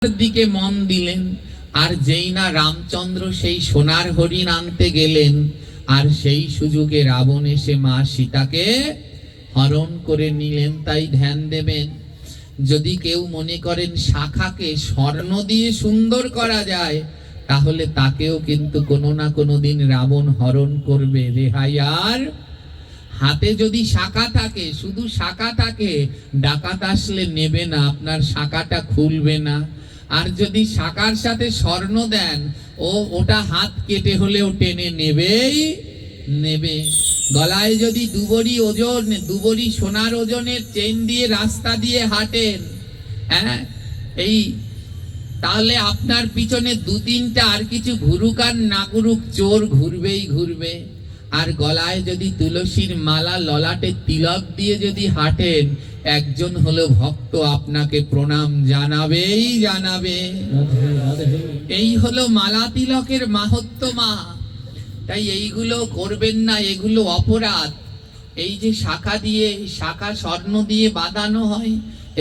দিকে মন দিলেন। আর যেই না রামচন্দ্র সেই সোনার হরিণ আনতে গেলেন, আর সেই সুযোগে রাবণ এসে মা সীতাকে হরণ করে নিলেন। তাই ধ্যান দেবেন, যদি কেউ মনে করেন শাখাকে স্বর্ণ দিয়ে সুন্দর করা যায়, তাহলে তাকেও কিন্তু কোনো না কোনো দিন রাবণ হরণ করবে। রেহাই আর হাতে যদি শাখা থাকে, শুধু শাখা থাকে, ডাকাত আসলে নেবে না, আপনার শাখাটা খুলবে না। আর যদি শাখার সাথে স্বর্ণ দেন, ওটা হাত কেটে হলেও টেনে নেবেই নেবে। গলায় যদি দুবরি সোনার ওজনের চেন দিয়ে রাস্তা দিয়ে হাঁটেন, হ্যাঁ, তাহলে আপনার পিছনে দু তিনটা আর কিছু ঘুরুক আর না ঘুরুক, চোর ঘুরবেই ঘুরবে। আর গলায় যদি তুলসীর মালা, ললাটে তিলক দিয়ে যদি হাঁটেন, একজন হলো ভক্ত আপনাকে প্রণাম জানাবেই জানাবে। এই হলো মালা তিলকের মাহাত্ম্য মা। তাই এইগুলো করবেন না, এগুলো অপরাধ। এই যে শাখা স্বর্ণ দিয়ে বাঁধানো হয়,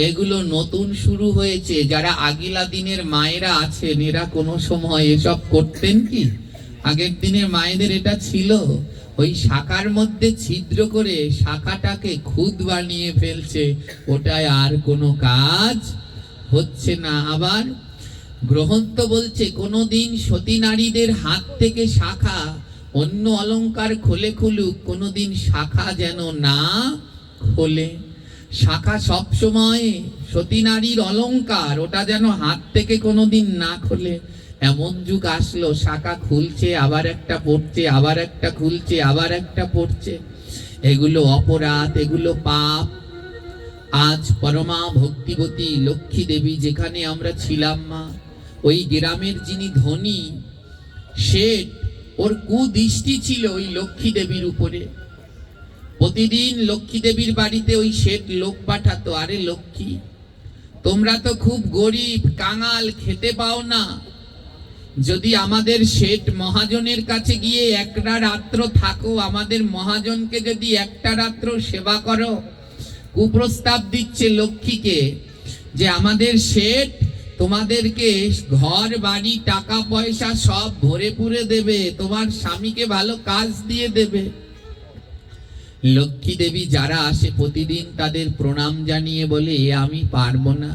এগুলো নতুন শুরু হয়েছে। যারা আগিলা দিনের মায়েরা আছেন, এরা কোনো সময় এসব করতেন কি? আগের দিনের মায়েদের এটা ছিল। ওই শাখার মধ্যে ছিদ্র করে শাখাটাকে খুদ বানিয়ে ফেলছে, ওটায় আর কোনো কাজ হচ্ছে না। আবার গ্রন্থ বলছে, কোনোদিন সতী নারীদের হাত থেকে শাখা, অন্য অলংকার খোলে খুলুক, কোনোদিন শাখা যেন না খোলে। শাখা সবসময় সতী নারীর অলংকার, ওটা যেন হাত থেকে কোনোদিন না খোলে। এমন যুগ আসলো, শাখা খুলছে, আবার একটা পড়ছে, আবার একটা খুলছে, আবার একটা পড়ছে। এগুলো অপরাধ, এগুলো পাপ। আজ পরমা ভক্তিবতী লক্ষ্মী দেবী যেখানে আমরা ছিলাম মা, ওই গ্রামের যিনি ধনী শেঠ, ওর কুদৃষ্টি ছিল ওই লক্ষ্মী দেবীর উপরে। প্রতিদিন লক্ষ্মী দেবীর বাড়িতে ওই শেঠ লোক পাঠাতো, আরে লক্ষ্মী, তোমরা তো খুব গরিব কাঙাল, খেতে পাও না, যদি আমাদের শেঠ মহাজনের কাছে গিয়ে একটা রাত্র থাকো, আমাদের মহাজনকে যদি একটা রাত্র সেবা করো। কুপ্রস্তাব দিচ্ছে লক্ষ্মীকে যে আমাদের শেঠ তোমাদেরকে ঘর বাড়ি টাকা পয়সা সব ভরে পুরে দেবে, তোমার স্বামীকে ভালো কাজ দিয়ে দেবে। লক্ষ্মী দেবী যারা আসে প্রতিদিন তাদের প্রণাম জানিয়ে বলে, আমি পারবো না।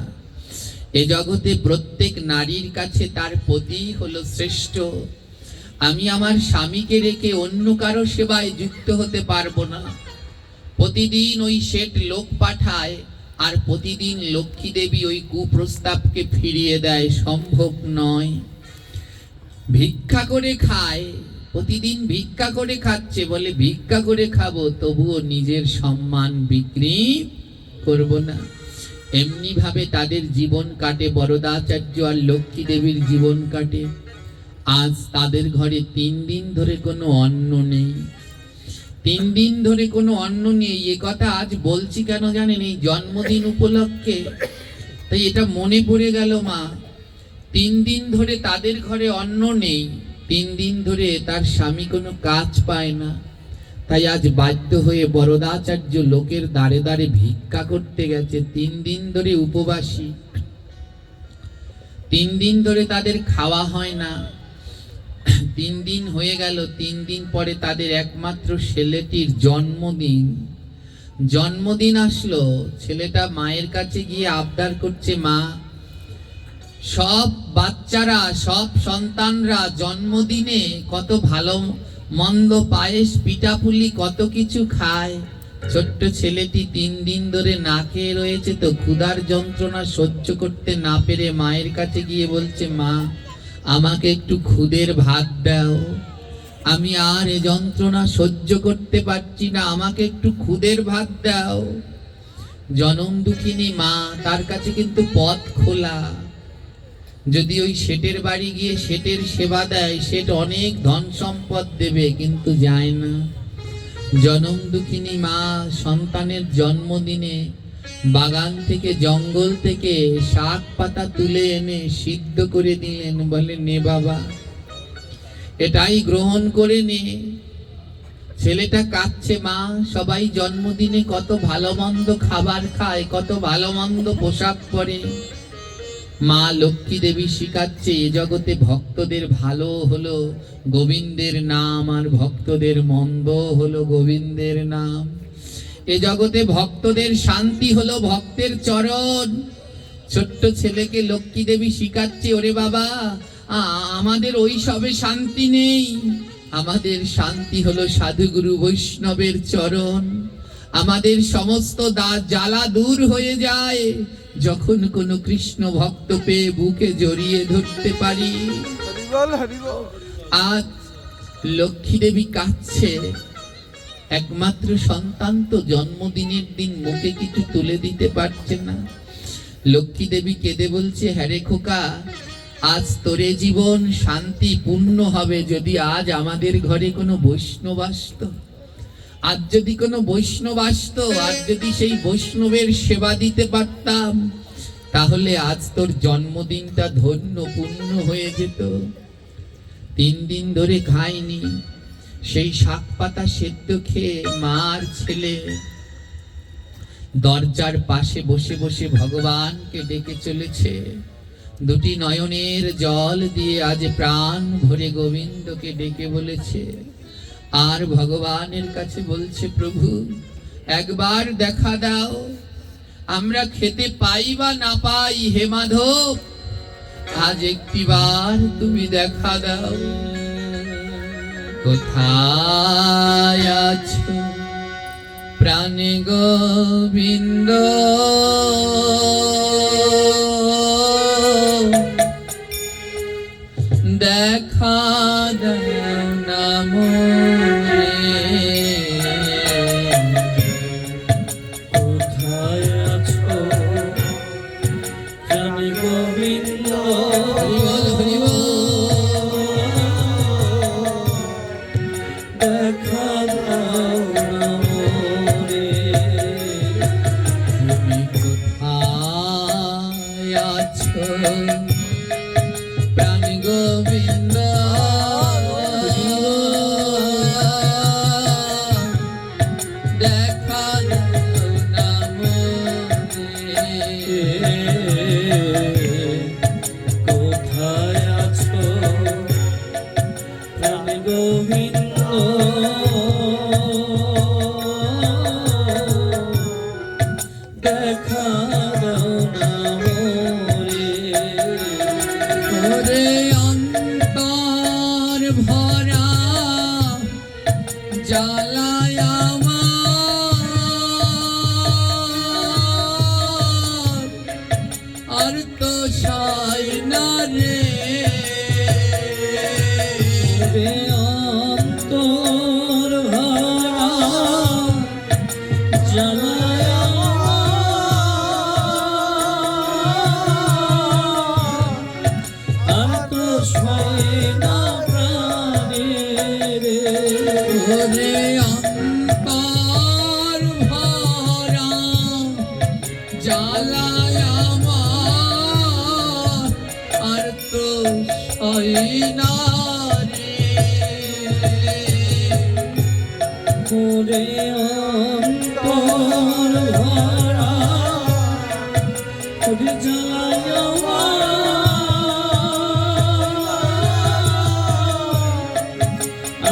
এ জগতে প্রত্যেক নারীর কাছে তার পতি হলো শ্রেষ্ঠ। আমি আমার স্বামীকে রেখে অন্য কারো সেবায় যুক্ত হতে পারবো না। প্রতিদিন ওই শেঠ লোক পাঠায়, আর প্রতিদিন লক্ষ্মী দেবী ওই কুপ্রস্তাবকে ফিরিয়ে দেয়, সম্ভব নয়। ভিক্ষা করে খায়, প্রতিদিন ভিক্ষা করে খাচ্ছে, বলে ভিক্ষা করে খাবো, তবুও নিজের সম্মান বিক্রি করব না। এমনি ভাবে তাদের জীবন কাটে, বরদাচার্য আর লক্ষ্মী দেবীর জীবন কাটে। আজ তাদের ঘরে 3 দিন ধরে কোনো অন্ন নেই। 3 দিন ধরে কোনো অন্ন নেই। এ কথা আজ বলছি কেন জানেন? এই জন্মদিন উপলক্ষে তাই এটা মনে পড়ে গেল মা। 3 দিন ধরে তাদের ঘরে অন্ন নেই, 3 দিন ধরে তার স্বামী কোনো কাজ পায় না। তাই আজ বাধ্য হয়ে বরদাচার্য লোকের দাঁড়ে দাঁড়ে ভিক্ষা করতে গেছে। 3 দিন ধরে উপবাসী, 3 দিন ধরে তাদের খাওয়া হয় না। 3 দিন হয়ে গেল, 3 দিন পরে তাদের একমাত্র ছেলেটির জন্মদিন আসলো। ছেলেটা মায়ের কাছে গিয়ে আবদার করছে, মা, সব বাচ্চারা, সব সন্তানরা জন্মদিনে কত ভালো মন্দ পায়েস পিঠাপুলি কত কিছু খায়, ছোট্ট ছেলেটি 3 দিন ধরে না খেয়ে রয়েছে। তো ক্ষুধার যন্ত্রণা সহ্য করতে না পেরে মায়ের কাছে গিয়ে বলছে, মা, আমাকে একটু খুদের ভাত দাও, আমি আর এ যন্ত্রণা সহ্য করতে পারছি না, আমাকে একটু খুদের ভাত দাও। জনম দুঃখিনী মা, তার কাছে কিন্তু পথ খোলা। যদি ওই শেঠের বাড়ি গিয়ে শেঠের সেবা দেয়, শেঠ অনেক ধন সম্পদ দেবে, কিন্তু যায় না। জনম দুঃখিনী মা সন্তানের জন্মদিনে বাগান থেকে, জঙ্গল থেকে শাক পাতা তুলে এনে সিদ্ধ করে দিলেন, বলে, নে বাবা, এটাই গ্রহণ করে নে। ছেলেটা কাঁদছে, মা, সবাই জন্মদিনে কত ভালো মন্দ খাবার খায়, কত ভালো মন্দ পোশাক পরে, মা লক্ষ্মী দেবী শিখাচ্ছে এ জগতে ভক্তদের ভালো হলো গোবিন্দের নাম, আর ভক্তদের মন্দ হলো গোবিন্দের নাম। এ জগতে ভক্তদের শান্তি হলো ভক্তের চরণ। ছোট্ট ছেলেকে লক্ষ্মী দেবী শিখাচ্ছে, ওরে বাবা আমাদের ওই সবে শান্তি নেই, আমাদের শান্তি হলো সাধুগুরু বৈষ্ণবের চরণ। আমাদের সমস্ত জ্বালা দূর হয়ে যায় যখন কোনো কৃষ্ণ ভক্ত পেয়ে বুকে জড়িয়ে ধরতে পারি। আজ লক্ষ্মী দেবী কাঁদছে, একমাত্র সন্তান তো জন্মদিনের দিন মুখে কিছু তুলে দিতে পারছে না। লক্ষ্মী দেবী কেঁদে বলছে, হ্যাঁ রে খোকা, আজ তোরে জীবন শান্তি পূর্ণ হবে যদি আজ আমাদের ঘরে কোনো বৈষ্ণব আসতো। আজ যদি কোনো বৈষ্ণব আসতো, আজ যদি সেই বৈষ্ণবের সেবা দিতে পারতাম, তাহলে আজ তোর জন্মদিনটা ধন্য পূর্ণ হয়ে যেত। 3 দিন ধরে খায়নি, সেই শাক পাতা সেদ্ধ খেয়ে মার ছেলে দরজার পাশে বসে বসে ভগবানকে ডেকে চলেছে। 2টি নয়নের জল দিয়ে আজ প্রাণ ভরে গোবিন্দকে ডেকে বলেছে, আর ভগবানের কাছে বলছে, প্রভু একবার দেখা দাও, আমরা খেতে পাই বা না পাই, হে মাধব আজ একটিবার তুমি দেখা দাও। কোথায় আছো প্রাণে গোবিন্দ, দেখা দাও না মোরে। কোথায় আছো প্রাণে গোবিন্দ, হরি বল, দেখা দাও না মোরে। তুমি কোথায় আছো প্রাণ গোবিন্দ, দেখা দাও না মোরে। কোথায় আছো প্রাণে গোবিন্দ, দেখা দাও না মোরে। ওরে অন্তর ভরা জ্বালায় আমার, আর তো সাই না রে। রে অন্তর ভরা জ্বালায় আমার, আর তো সয় না প্রাণে রে। ওরে অন্তর ভরা জ্বালায় আমার, আর তো সয় না রে। ওরে অন্তর ভরা ওরে জ্বালায় আমার,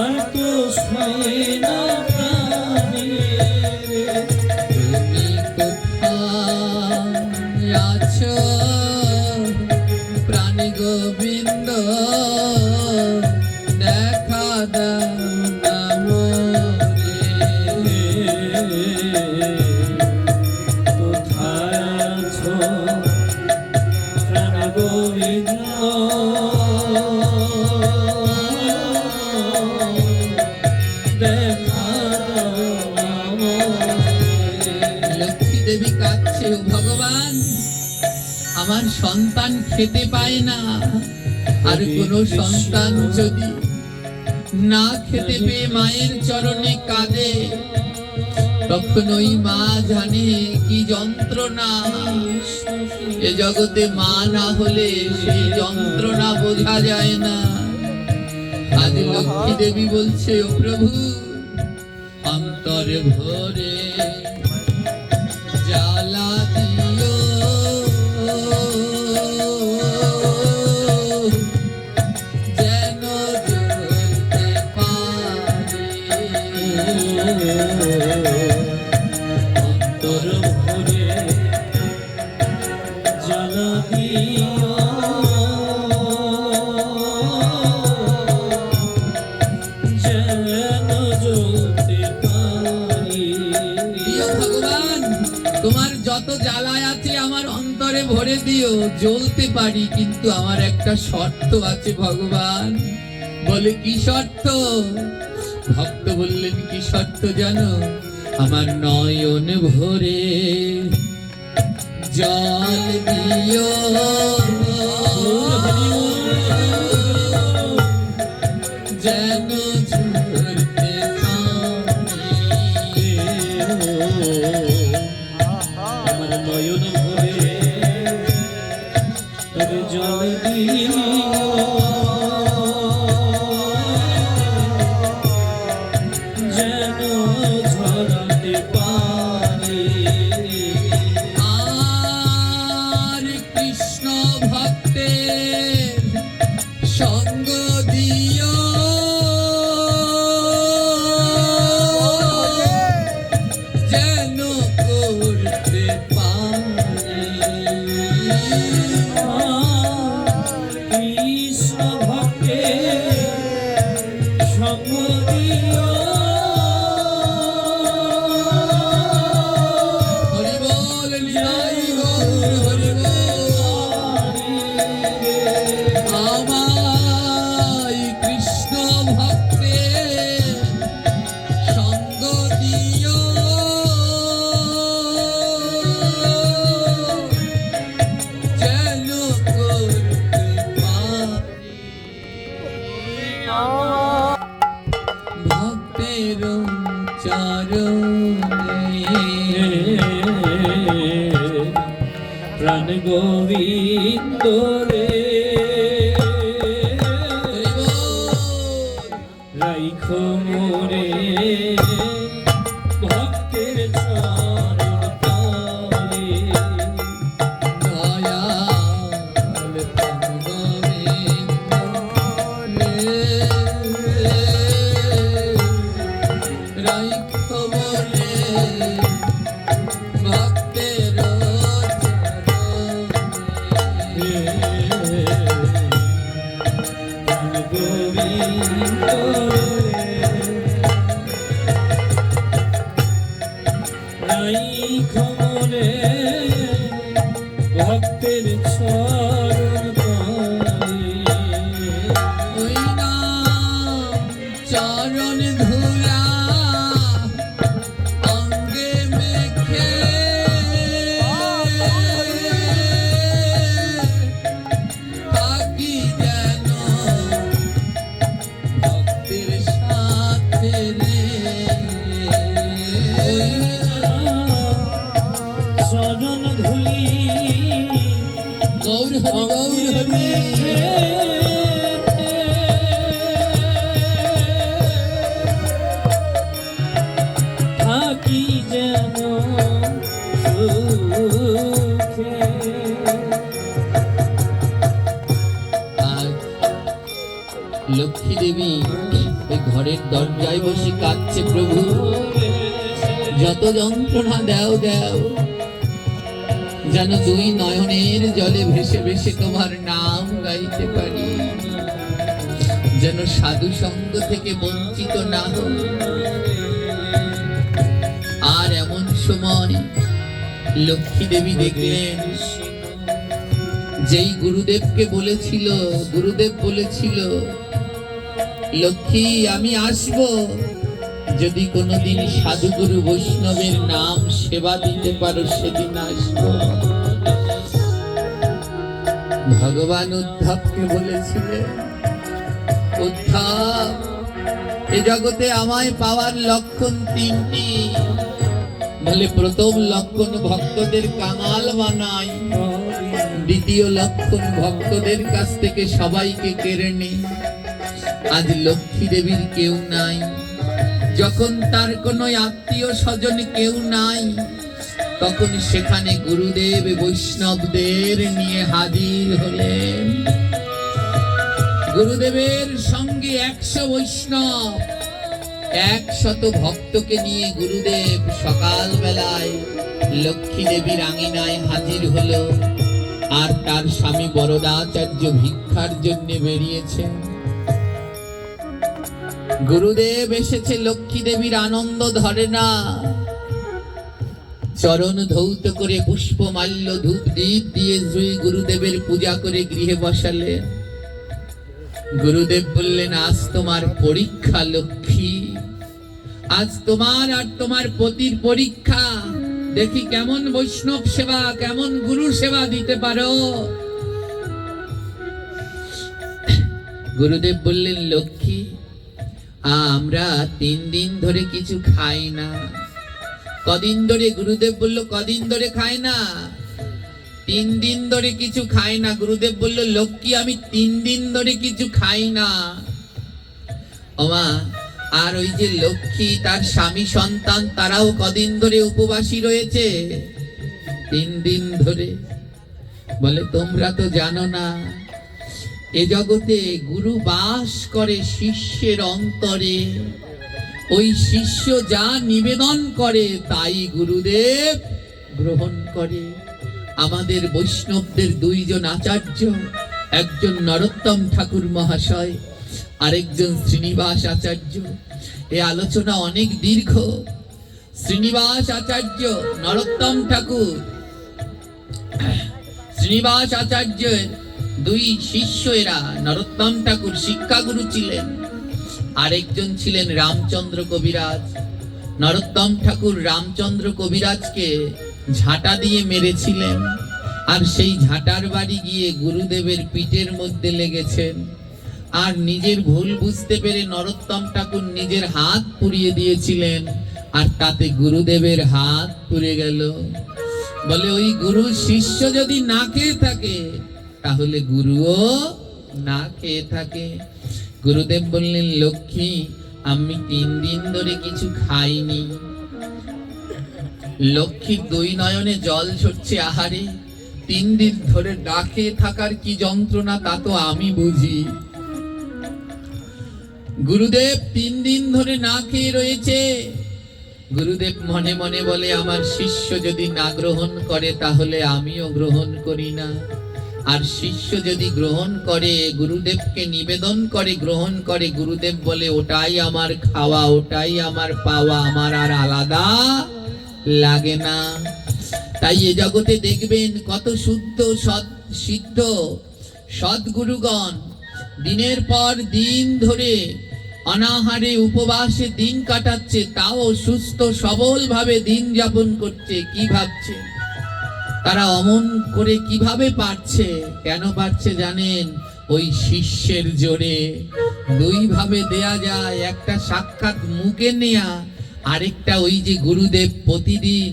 আর তো সয় না প্রাণে রে। তুমি কোথায় আছো প্রাণ গোবিন্দ, দেখা দাও না মোরে। কোথায় আছো প্রাণ গোবিন্দ, দেখা দাও না মোরে। লক্ষ্মী দেবী কাঁদছে, ও ভগবান আমার সন্তান খেতে পায় না, আর কোন সন্তান যদি না খেতে পেয়ে মায়ের চরণে কাঁদে, তখন ওই মা জানে কি যন্ত্রণা। এ জগতে মা না হলে সেই যন্ত্রণা বোঝা যায় না। আজ লক্ষ্মী দেবী বলছে, ও প্রভু অন্তরে ভরে জ্বালা দিও, ভরে দিও, জ্বলতে পারি, কিন্তু আমার একটা শর্ত আছে ভগবান। বলে কি শর্ত? ভক্ত বললেন কি শর্ত জানো? আমার নয়ন ভরে জল দিও, যেন ঝরতে পারে। আমার নয়ন ভরে তবে জল দিও, যেন ঝরাতে পারে। আর কৃষ্ণ ভক্তের সঙ্গ দিও, যেন করতে পারে। কৃষ্ণ ভক্তের সঙ্গ দিও, হরি বল নিতাই গৌর হরি বল। আমায় কৃষ্ণ ভক্তের সঙ্গ দিও, যেন করতে পারি ভক্তের চরণে। প্রাণ গোবিন্দ রে, হরি বল। রাইখো মোরে ভক্তের চরণ তলে। দয়াল গোবিন্দ রে, রাইখো মোরে ভক্তের চরণে। প্রাণ গোবিন্দ রে, রাইখো মোরে ভক্তের চরণ তলে। ওই না চরণ ধুলা অঙ্গে মেখে, থাকি যেন ভক্তের সাথে রে। চরণ ধুলি গৌর হরি গৌর হরি। থাকি যেন সুখে। আজ লক্ষ্মী দেবী ওই ঘরের দরজায় বসে কাঁদছে, প্রভু যত যন্ত্রণা দাও দাও, যেন দুই নয়নের জলে ভেসে ভেসে তোমার নাম গাইতে পারি, যেন সাধু সঙ্গ থেকে বঞ্চিত না হই। আর এমন সময় লক্ষ্মী দেবী দেখলেন, যেই গুরুদেবকে বলেছিল, গুরুদেব বলেছিল লক্ষ্মী আমি আসব, যদি কোনোদিন সাধুগুরু বৈষ্ণবের নাম সেবা দিতে পারো সেদিন আসব। ভগবান উদ্ধবকে বলেছিলেন, উদ্ধব এ জগতে আমায় পাওয়ার লক্ষণ তিনটি। বলে প্রথম লক্ষণ ভক্তদের কাঙাল বানাই, দ্বিতীয় লক্ষণ ভক্তদের কাছ থেকে সবাইকে কেড়ে নেই। আজ লক্ষ্মী দেবীর কেউ নাই, যখন তার কোনো আত্মীয় স্বজন কেউ নাই, তখন সেখানে গুরুদেব বৈষ্ণবদের নিয়ে হাজির হলেন। গুরুদেবের সঙ্গে 100 বৈষ্ণব, 100 ভক্তকে নিয়ে গুরুদেব সকাল বেলায় লক্ষ্মী দেবীর আঙিনায় হাজির হলো। আর তার স্বামী বরদাচার্য ভিক্ষার জন্য বেরিয়েছে। গুরুদেব এসেছে, লক্ষ্মী দেবীর আনন্দ ধরে না। চরণ ধৌত করে পুষ্পমাল্য ধূপ দীপ দিয়ে শ্রী গুরুদেবের পূজা করে গৃহে বসালেন। গুরুদেব বললেন, আজ তোমার পরীক্ষা লক্ষ্মী, আজ তোমার আর তোমার পতির পরীক্ষা। দেখি কেমন বৈষ্ণব সেবা, কেমন গুরু সেবা দিতে পারো। গুরুদেব বললেন, লক্ষ্মী, আমরা 3 দিন ধরে কিছু খাই না। কদিন ধরে? গুরুদেব বলল, কদিন ধরে খাই না? 3 দিন ধরে কিছু খাই না। গুরুদেব বলল, লক্ষ্মী, আমি 3 দিন ধরে কিছু খাই না। ওমা, আর ওই যে লক্ষ্মী, তার স্বামী সন্তান, তারাও কদিন ধরে উপবাসী রয়েছে? 3 দিন ধরে। বলে, তোমরা তো জানো না, এ জগতে গুরু বাস করে শিষ্যের অন্তরে। ওই শিষ্য যা নিবেদন করে তাই গুরুদেব গ্রহণ করে। আমাদের বৈষ্ণবদের 2 জন আচার্য, একজন নরোত্তম ঠাকুর মহাশয়, আরেকজন শ্রীনিবাস আচার্য। এই আলোচনা অনেক দীর্ঘ। শ্রীনিবাস আচার্য, নরোত্তম ঠাকুর, শ্রীনিবাস আচার্যের 2 শিষ্য এরা। নরোত্তম ঠাকুর শিক্ষাগুরু ছিলেন, আরেকজন ছিলেন রামচন্দ্র কবিরাজ। নরোত্তম ঠাকুর রামচন্দ্র কবিরাজকে ঝাঁটা দিয়ে মেরেছিলেন, আর সেই ঝাঁটার বাড়ি গিয়ে গুরুদেবের পিঠের মধ্যে লেগেছেন। আর নিজের ভুল বুঝতে পেরে নরোত্তম ঠাকুর নিজের হাত পুড়িয়ে দিয়েছিলেন, আর তাতে গুরুদেবের হাত পুড়ে গেল। বলে, ওই গুরু শিষ্য যদি না খেয়ে থাকে, তাহলে গুরুও না খেয়ে থাকে। গুরুদেব বললেন, লক্ষ্মী, আমি 3 দিন ধরে কিছু খাইনি। লক্ষ্মীর 2 নয়নে জল ঝরছে। আহারে, 3 দিন ধরে না খেয়ে থাকার কি যন্ত্রণা তা তো আমি বুঝি। গুরুদেব 3 দিন ধরে না খেয়ে রয়েছে। গুরুদেব মনে মনে বলে, আমার শিষ্য যদি না গ্রহণ করে তাহলে আমিও গ্রহণ করি না। আর শিষ্য যদি গ্রহণ করে, গুরুদেবকে নিবেদন করে, গ্রহণ করে, গুরুদেব বলে, ওটাই আমার খাওয়া, ওটাই আমার পাওয়া, আমার আর আলাদা লাগে না। তাই এ জগতে দেখবেন কত শুদ্ধ সিদ্ধ সদ্গুরুগণ দিনের পর দিন ধরে অনাহারে উপবাসে দিন কাটাচ্ছে, তাও সুস্থ সবল ভাবে দিন যাপন করছে। কি ভাবছে তারা? অমন করে কিভাবে পারছে? কেন পারছে জানেন? ওই শিষ্যের জোরে। 2 ভাবে দেয়া যায়, একটা সাক্ষাৎ মুখে নেয়া, আরেকটা ওই যে গুরুদেব প্রতিদিন,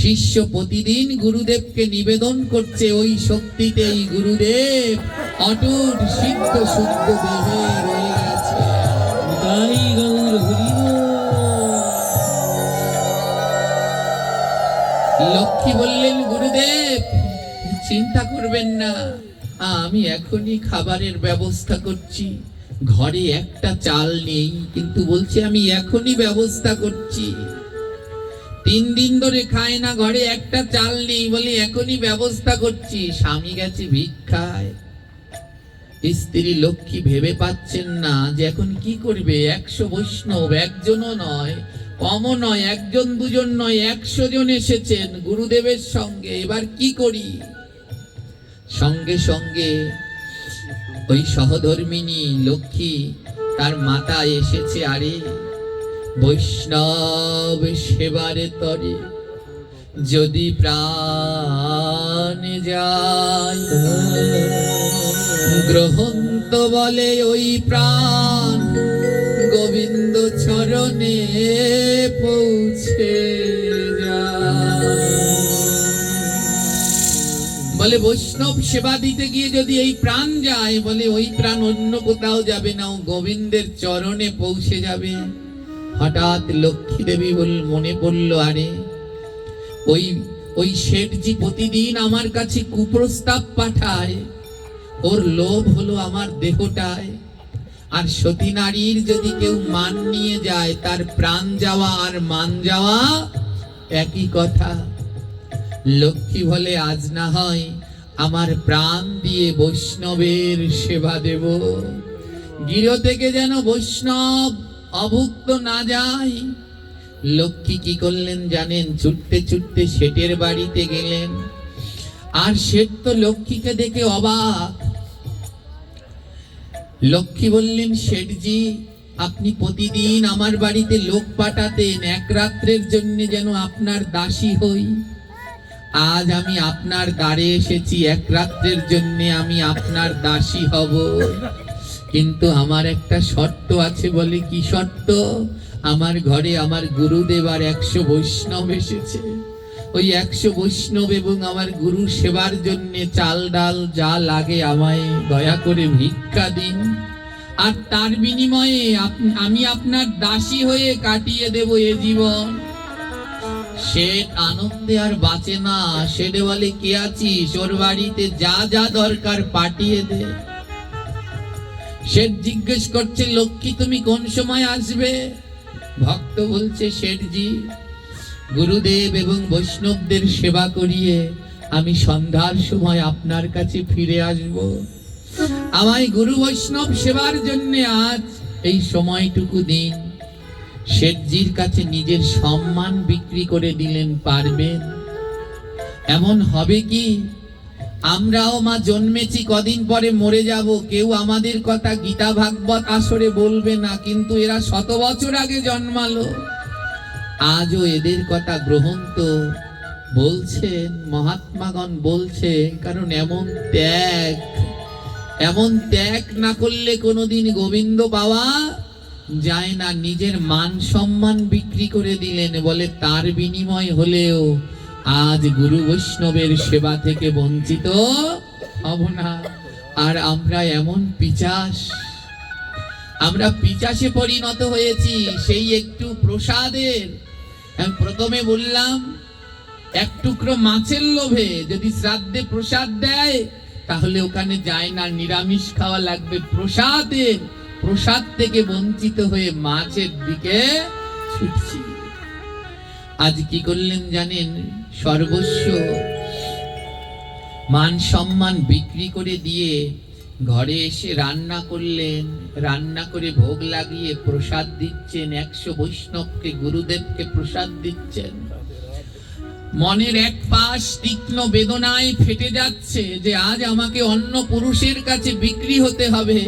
শিষ্য প্রতিদিন গুরুদেবকে নিবেদন করছে। ওই শক্তিতেই গুরুদেব অটুট সিদ্ধ শুদ্ধ দেহে রয়ে গেছে। তাই গৌর হরি বল। লক্ষ্মী বললেন, গুরুদেব চিন্তা করবেন না, আমি এখনই খাবারের ব্যবস্থা করছি। ঘরে একটা চাল নেই, কিন্তু বলছি আমি এখনই ব্যবস্থা করছি। 3 দিন ধরে খায় না, ঘরে একটা চাল নেই, বলে এখনই ব্যবস্থা করছি। স্বামী গেছে ভিক্ষায়। স্ত্রী লক্ষ্মী ভেবে পাচ্ছেন না যে এখন কি করবে। 100 বৈষ্ণব, একজনও নয়, কমও নয়, 1 জন 2 জন নয়, 100 জন এসেছেন গুরুদেবের সঙ্গে। এবার কি করি? সঙ্গে সঙ্গে ওই সহধর্মিনী লক্ষ্মী, তার মাতা এসেছে। আরে, বৈষ্ণব সেবারে তরে যদি প্রাণ যায়, গ্রহন্ত বলে ওই প্রাণ গোবিন্দ চরণে পৌঁছে যায়। বলে, বৈষ্ণব সেবা দিতে গিয়ে যদি এই প্রাণ যায়, বলে ওই প্রাণ অন্য কোথাও যাবে না, ও গোবিন্দের চরণে পৌঁছে যাবে। হঠাৎ লক্ষ্মী দেবী মনে পড়ল, আরে ওই শেঠজি প্রতিদিন আমার কাছে কুপ্রস্তাব পাঠায়, ওর লোভ হলো আমার দেহটায়। আর সতী নারীর যদি কেউ মান নিয়ে যায়, তার প্রাণ যাওয়া আর মান যাওয়া একই কথা। লক্ষ্মী বলে, আজ না হয় আমার প্রাণ দিয়ে বৈষ্ণবের সেবা দেব। গৃহ থেকে যেন বৈষ্ণব অভুক্ত না যায়। লক্ষ্মী কি করলেন জানেন? ছুটতে ছুটতে শেঠের বাড়িতে গেলেন। আর শেঠ তো লক্ষ্মীকে দেখে অবাক। লক্ষ্মী বললেন, শেঠজি, আপনি প্রতিদিন আমার বাড়িতে লোক পাঠাতেন, এক রাত্রের জন্য যেন আপনার দাসী হই। আজ আমি আপনার দ্বারে এসেছি, এক রাত্রের জন্য আমি আপনার দাসী হব। কিন্তু আমার একটা শর্ত আছে। বলে, কি শর্ত? আমার ঘরে আমার গুরুদেব আর 100 বৈষ্ণব এসেছে। ওই 100 বৈষ্ণব এবং আমার গুরু সেবার জন্য চাল ডাল যা লাগে আমায় দয়া করে ভিক্ষা দিন, আর তার বিনিময়ে আমি আপনার দাসী হয়ে কাটিয়ে দেব এ জীবন। শেঠ আনন্দে আর বাঁচে না। শেঠ বলে, কে আছিস? ওর বাড়িতে যা যা দরকার পাঠিয়ে দে। শেঠ জিজ্ঞেস করছে, লক্ষ্মী তুমি কোন সময় আসবে? ভক্ত বলছে, শেঠজি, গুরুদেব এবং বৈষ্ণবদের সেবা করিয়ে আমি সন্ধ্যার সময় আপনার কাছে ফিরে আসব। আমায় গুরু বৈষ্ণব সেবার জন্য আজ এই সময়টুকু দিন। শেঠজির কাছে নিজের সম্মান বিক্রি করে দিলেন। পারবেন? এমন হবে কি, আমরাও মা জন্মেছি, কদিন পরে মরে যাব, কেউ আমাদের কথা গীতা ভাগবত আসরে বলবে না, কিন্তু এরা 100 বছর আগে জন্মালো। আজও এদের কথা গ্রহণ তো বলছেন, মহাত্মাগণ বলছেন। কারণ এমন ত্যাগ না করলে কোনোদিন গোবিন্দ পাওয়া যায় না। নিজের মান সম্মান বিক্রি করে দিলেন। বলে, তার বিনিময় হলেও আজ গুরু বৈষ্ণবের সেবা থেকে বঞ্চিত হব না। আর আমরা এমন পিচাস, আমরা পিচাসে পরিণত হয়েছি। সেই একটু প্রসাদের, আমি প্রথমে বললাম, এক টুকরো মাছের লোভে যদি শ্রাদ্ধে প্রসাদ দেয়, তাহলে ওখানে যায় না, নিরামিষ খাওয়া লাগবে। প্রসাদ থেকে বঞ্চিত হয়ে মাছের দিকে ছুটছি। আজ কি করলেন জানেন? সর্বস্ব মান সম্মান বিক্রি করে দিয়ে ঘরে এসে রান্না করলেন। রান্না করে ভোগ লাগিয়ে প্রসাদ দিচ্ছেন। 100 বৈষ্ণবকে, গুরুদেবকে প্রসাদ দিচ্ছেন। মনের এক পাশ তীক্ষ্ণ বেদনায় ফেটে যাচ্ছে যে আজ আমাকে অন্য পুরুষের কাছে বিক্রি হতে হবে।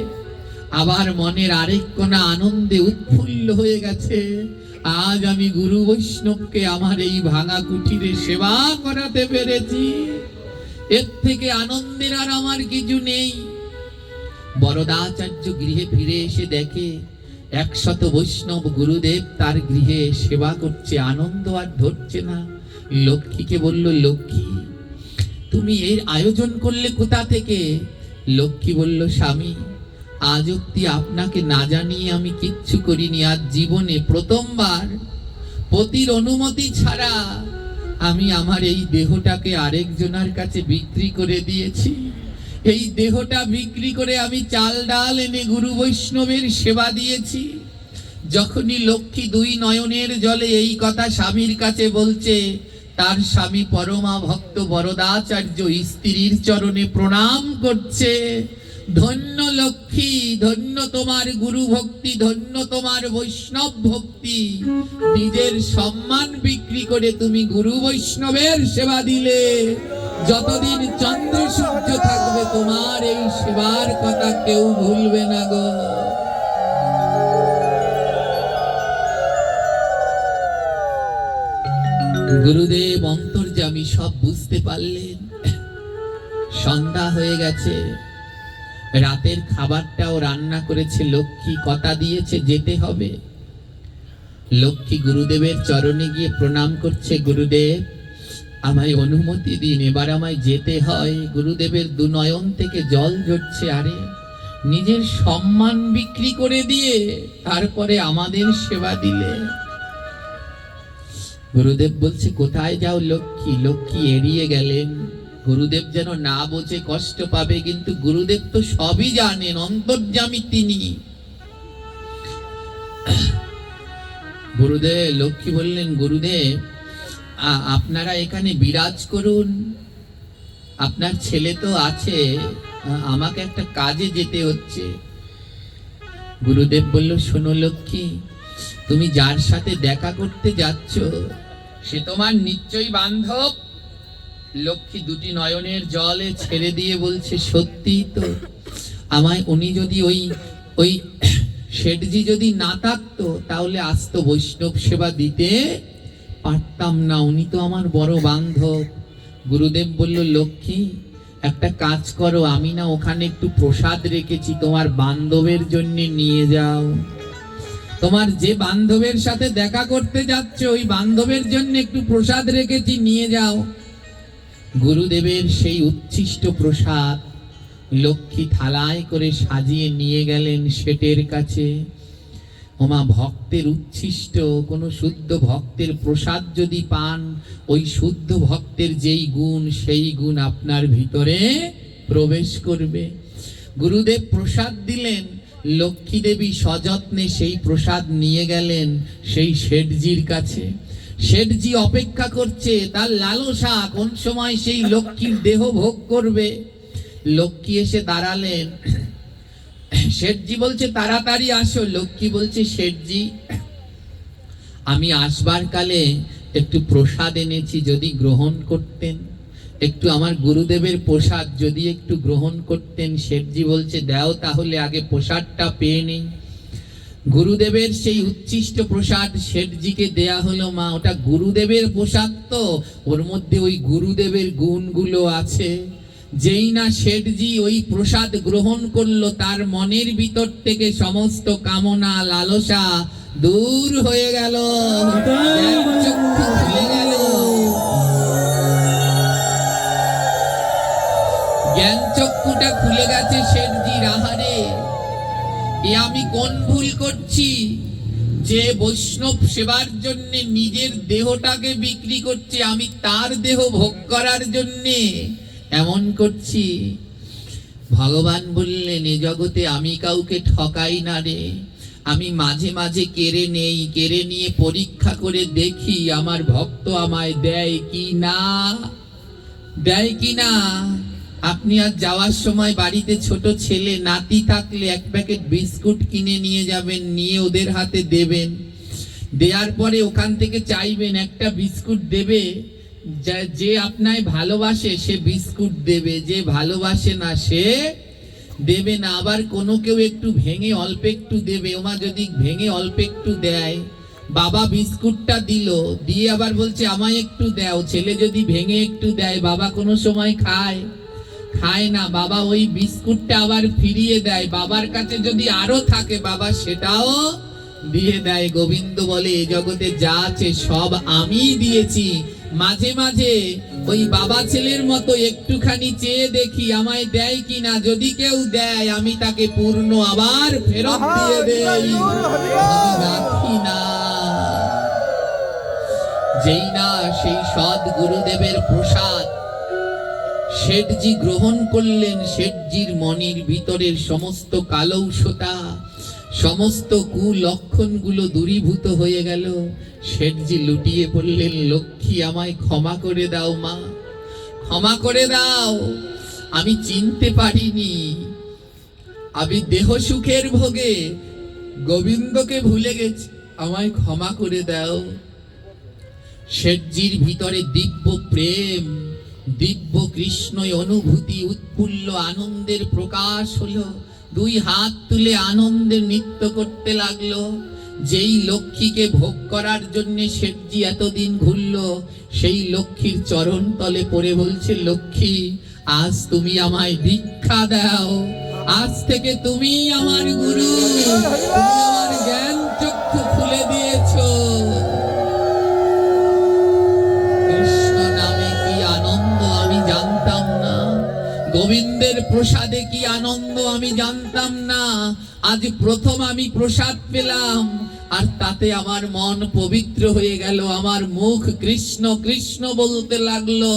আবার মনের আরেক কোণা আনন্দে উৎফুল্ল হয়ে গেছে, আজ আমি গুরু বৈষ্ণবকে আমার এই ভাঙা কুঠিরে সেবা করাতে পেরেছি। এর থেকে আনন্দের আর আমার কিছু নেই। বরদাচার্য গৃহে ফিরে এসে দেখে 100 বৈষ্ণব গুরুদেব তার গৃহে সেবা করছে। আনন্দ আর ধরছে না। লক্ষ্মীকে বলল, লক্ষ্মী, তুমি এর আয়োজন করলে কোথা থেকে? লক্ষ্মী বলল, স্বামী, আজ অব্দি আপনাকে না জানিয়ে আমি কিচ্ছু করিনি। আজ জীবনে প্রথমবার পতির অনুমতি ছাড়া আমি আমার এই দেহটাকে আরেকজনের কাছে বিক্রি করে দিয়েছি। এই দেহটা বিক্রি করে আমি চাল ডাল এনে গুরু বৈষ্ণবের সেবা দিয়েছি। যখনই লক্ষ্মী 2 নয়নের জলে এই কথা স্বামীর কাছে বলছে, তার স্বামী পরমা ভক্ত বরদাচার্য স্ত্রীর চরণে প্রণাম করছে। ধন্য লক্ষ্মী, ধন্য তোমার গুরু ভক্তি, ধন্য তোমার বৈষ্ণব ভক্তি। নিজের সম্মান বিক্রি করে তুমি গুরু বৈষ্ণবের সেবা দিলে। যতদিন চন্দ্র সূর্য থাকবে তোমার এই সেবার কথা কেউ ভুলবে না গো। গুরুদেব অন্তর্যামী সব বুঝতে পারলেন। সন্ধ্যা হয়ে গেছে, রাতের খাবারটাও রান্না করেছে লক্ষ্মী, কথা দিয়েছে যেতে হবে। লক্ষ্মী গুরুদেবের চরণে গিয়ে প্রণাম করছে, গুরুদেব আমায় অনুমতি দিন, এবার আমায় যেতে হয়। গুরুদেবের 2 নয়ন থেকে জল ঝরছে। আরে, নিজের সম্মান বিক্রি করে দিয়ে তারপরে আমাদের সেবা দিলে। গুরুদেব বলছে, কোথায় যাও লক্ষ্মী? লক্ষ্মী এড়িয়ে গেলেন। গুরুদেব যেন না বোঝে, কষ্ট পাবে, কিন্তু গুরুদেব তো সবই জানেন, অন্তর্যামী তিনি। গুরুদেব, লক্ষ্মী বললেন, গুরুদেব আপনারা এখানে বিরাজ করুন, আপনার ছেলে তো আছে, আমাকে একটা কাজে যেতে হচ্ছে। গুরুদেব বলল, শোনো লক্ষ্মী, তুমি যার সাথে দেখা করতে যাচ্ছ সে তোমার নিশ্চয়ই বান্ধব। লক্ষ্মী দুটি নয়নের জলে ছেড়ে দিয়ে বলছে, সত্যি তো। আমায় উনি যদি ওই শেঠজি যদি না থাকতো তাহলে আজ তো বৈষ্ণব সেবা দিতে পারতাম না, উনি তো আমার বড় বান্ধব। গুরুদেব বলল, লক্ষ্মী একটা কাজ করো, আমি না ওখানে একটু প্রসাদ রেখেছি, তোমার বান্ধবের জন্য নিয়ে যাও। তোমার যে বান্ধবের সাথে দেখা করতে যাচ্ছ ওই বান্ধবের জন্য একটু প্রসাদ রেখেছি, নিয়ে যাও। গুরুদেবের সেই উচ্ছিষ্ট প্রসাদ লক্ষ্মী থালায় করে সাজিয়ে নিয়ে গেলেন শেঠের কাছে। ওমা, ভক্তের উচ্ছিষ্ট কোনো শুদ্ধ ভক্তের প্রসাদ যদি পান, ওই শুদ্ধ ভক্তের যেই গুণ সেই গুণ আপনার ভিতরে প্রবেশ করবে। গুরুদেব প্রসাদ দিলেন, লক্ষ্মী দেবী সযত্নে সেই প্রসাদ নিয়ে গেলেন সেই শেঠজির কাছে। শেঠজি অপেক্ষা করছে, তার লালসা কোন সময় সেই লক্ষ্মীর দেহ ভোগ করবে। লক্ষ্মী এসে দাঁড়ালেন। শেঠজি বলছে, তাড়াতাড়ি আসো। লক্ষ্মী বলছে, শেঠজি আমি আসবার কালে একটু প্রসাদ এনেছি, যদি গ্রহণ করতেন, একটু আমার গুরুদেবের প্রসাদ যদি একটু গ্রহণ করতেন। শেঠজি বলছে, দাও তাহলে, আগে প্রসাদটা পেয়ে নেই। গুরুদেবের সেই উচ্ছিষ্ট প্রসাদ শেঠজিকে দেয়া হলো। মা, ওটা গুরুদেবের প্রসাদ তো, ওর মধ্যে ওই গুরুদেবের গুণগুলো আছে। যেই না শেঠজি ওই প্রসাদ গ্রহণ করলো, তার মনের ভিতর থেকে সমস্ত কামনা লালসা দূর হয়ে গেল, চক্ষু খুলে গেল। জ্ঞান চক্ষুটা খুলে গেছে শেঠজির। আহারে, এ আমি কোন ভুল করছি যে বৈষ্ণব সেবার জন্য নিজের দেহটাকে বিক্রি করছে, আমি তার দেহ ভোগ করার জন্যে এমন করছি। ভগবান বললেন, এ জগতে আমি কাউকে ঠকাই না রে। আমি মাঝে মাঝে কেড়ে নেই, কেড়ে নিয়ে পরীক্ষা করে দেখি আমার ভক্ত আমায় দেয় কি না, দেয় কি না। আপনি আজ যাওয়ার সময় বাড়িতে ছোট ছেলে নাতি থাকলে এক প্যাকেট বিস্কুট কিনে নিয়ে যাবেন, নিয়ে ওদের হাতে দেবেন। দেওয়ার পরে ওখান থেকে চাইবেন একটা বিস্কুট দেবে। যে আপনায় ভালোবাসে সে বিস্কুট দেবে, যে ভালোবাসে না সে দেবে না। আবার কোনো কেউ একটু ভেঙে অল্প একটু দেবে। ওমা, যদি ভেঙে অল্প একটু দেয়, বাবা বিস্কুটটা দিল, দিয়ে আবার বলছে আমায় একটু দাও। ছেলে যদি ভেঙে একটু দেয়, বাবা কোনো সময় খায় না, বাবা ওই বিস্কুটটা আবার ফিরিয়ে দেয়। বাবার কাছে যদি আরো থাকে, বাবা সেটাও দিয়ে দেয়। গোবিন্দ বলে, এ জগতে যা আছে সব আমি দিয়েছি। মাঝে মাঝে ওই বাবা ছেলের মতো একটুখানি চেয়ে দেখি আমায় দেয় কিনা। যদি কেউ দেয়, আমি তাকে পূর্ণ আবার ফেরত দিয়ে দেই, আমি রাখি না। যেই না সেই সৎ গুরুদেবের প্রসাদ শেঠজি গ্রহণ করলেন, শেঠজির মনের ভিতরের সমস্ত কালৌষতা, সমস্ত কুলক্ষণগুলো দূরীভূত হয়ে গেল। শেঠজি লুটিয়ে পড়লেন, লক্ষ্মী আমায় ক্ষমা করে দাও মা, ক্ষমা করে দাও। আমি চিনতে পারিনি, আমি দেহ সুখের ভোগে গোবিন্দকে ভুলে গেছি, আমায় ক্ষমা করে দাও। শেঠজির ভিতরে দিব্য প্রেম, দিব্য কৃষ্ণ অনুভূতি, উৎফুল্ল আনন্দের প্রকাশ হলো। দুই হাত তুলে আনন্দের নৃত্য করতে লাগলো। যেই লক্ষ্মীকে ভোগ করার জন্য শেঠজি এতদিন ঘুরলো, সেই লক্ষ্মীর চরণ তলে পড়ে বলছে, লক্ষ্মী আজ তুমি আমায় দীক্ষা দাও, আজ থেকে তুমি আমার গুরু, তুমি আমার জ্ঞান চক্ষু খুলে দিয়েছো। কৃষ্ণ নামে কি আনন্দ আমি জানতাম না, গোবিন্দের প্রসাদে কি আনন্দ আমি জানতাম না। আজ প্রথম আমি প্রসাদ পেলাম, আর তাতে আমার মন পবিত্র হয়ে গেল, আমার মুখ কৃষ্ণ কৃষ্ণ বলতে লাগলো।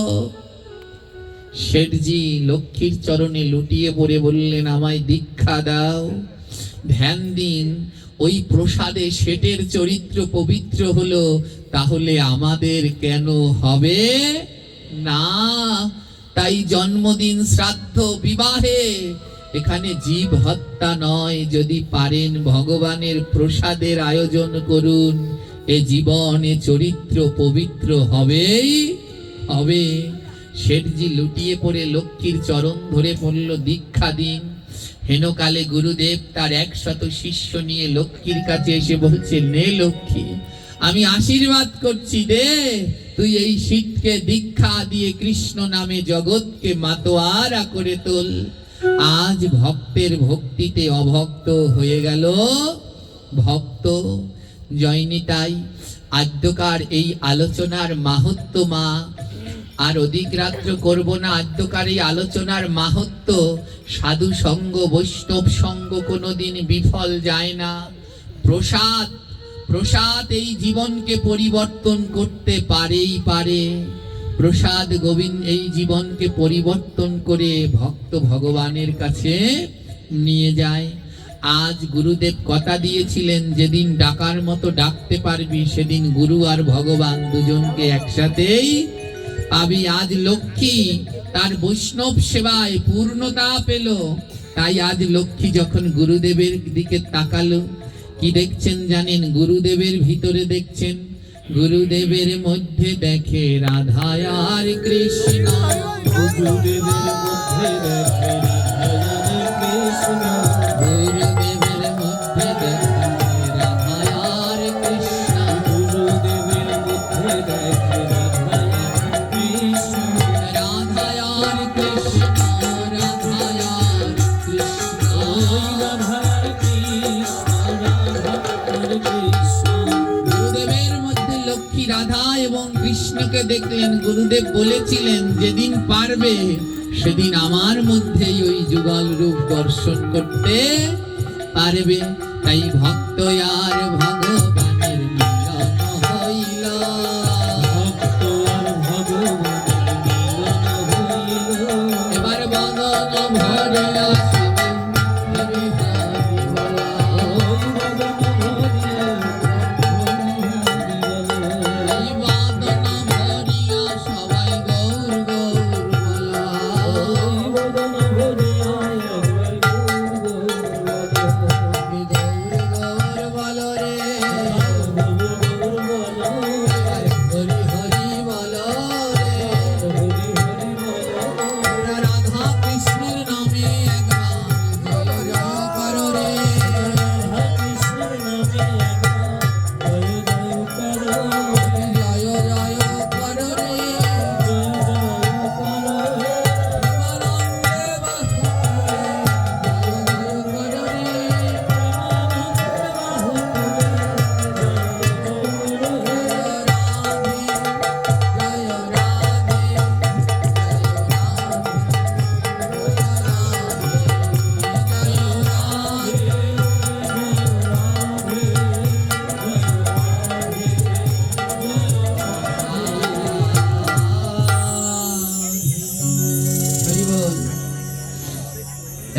শেঠজি লক্ষ্মীর চরণে লুটিয়ে পড়ে বললেন, আমায় দীক্ষা দাও। ধ্যান দিন, ওই প্রসাদে শেঠের চরিত্র পবিত্র হলো, তাহলে আমাদের কেন হবে না? তাই জন্মদিন, শ্রাদ্ধ, বিবাহে এখানে জীব হত্যা নয়, যদি পারেন ভগবানের প্রসাদের আয়োজন করুন, এ জীবনে চরিত্র পবিত্র হবেই হবে। শেঠজি লুটিয়ে পড়ে লক্ষ্মীর চরণ ধরে পড়ল, দীক্ষা দিন। হেনকালে গুরুদেব তার 100 শিষ্য নিয়ে লক্ষ্মীর কাছে এসে বলছে, নে লক্ষ্মী, আমি আশীর্বাদ করছি, দে তুই এই শীতকে দীক্ষা দিয়ে কৃষ্ণ নামে জগৎকে মাতোয়ারা করে তোল। আজ ভক্তের ভক্তিতে অভক্ত হয়ে গেল ভক্ত। জয়নিতাই আদ্যকার এই আলোচনার মাহাত্ম্য মা, আর অধিক রাত্র করব না। আদ্যকার এই আলোচনার মাহাত্ম্য, সাধু সঙ্গ বৈষ্ণব সঙ্গ কোনোদিন বিফল যায় না। প্রসাদ প্রসাদ এই জীবনকে পরিবর্তন করতে পারেই পারে। প্রসাদ গোবিন্দ এই জীবনকে পরিবর্তন করে ভক্ত ভগবানের কাছে নিয়ে যায়। আজ গুরুদেব কথা দিয়েছিলেন, যেদিন ডাকার মতো ডাকতে পারবি সেদিন গুরু আর ভগবান দুজনকে একসাথেই পাবি। আজ লক্ষ্মী তার বৈষ্ণব সেবায় পূর্ণতা পেল, তাই আজ লক্ষ্মী যখন গুরুদেবের দিকে তাকালো, কি দেখছেন জানেন? গুরুদেবের ভিতরে দেখছেন, গুরুদেবের মধ্যে দেখে রাধা আর কৃষ্ণ। গুরুদেবের মধ্যে দেখে রাধা কৃষ্ণ, গুরুদেবের মধ্যে দেখে রাধা আর কৃষ্ণ। গুরুদেবের মধ্যে দেখে রাধা কৃষ্ণ, রাধা আর কৃষ্ণ, রাধা আর কৃষ্ণ। ওই রাধা কৃষ্ণ, রাধা কৃষ্ণ। গুরুদেবের মধ্যে লক্ষ্মী রাধা এবং কৃষ্ণকে দেখলেন। গুরুদেব বলেছিলেন, যেদিন পারবে সেদিন আমার মধ্যেই ওই যুগল রূপ দর্শন করতে পারবে। তাই ভক্ত আর ভগবান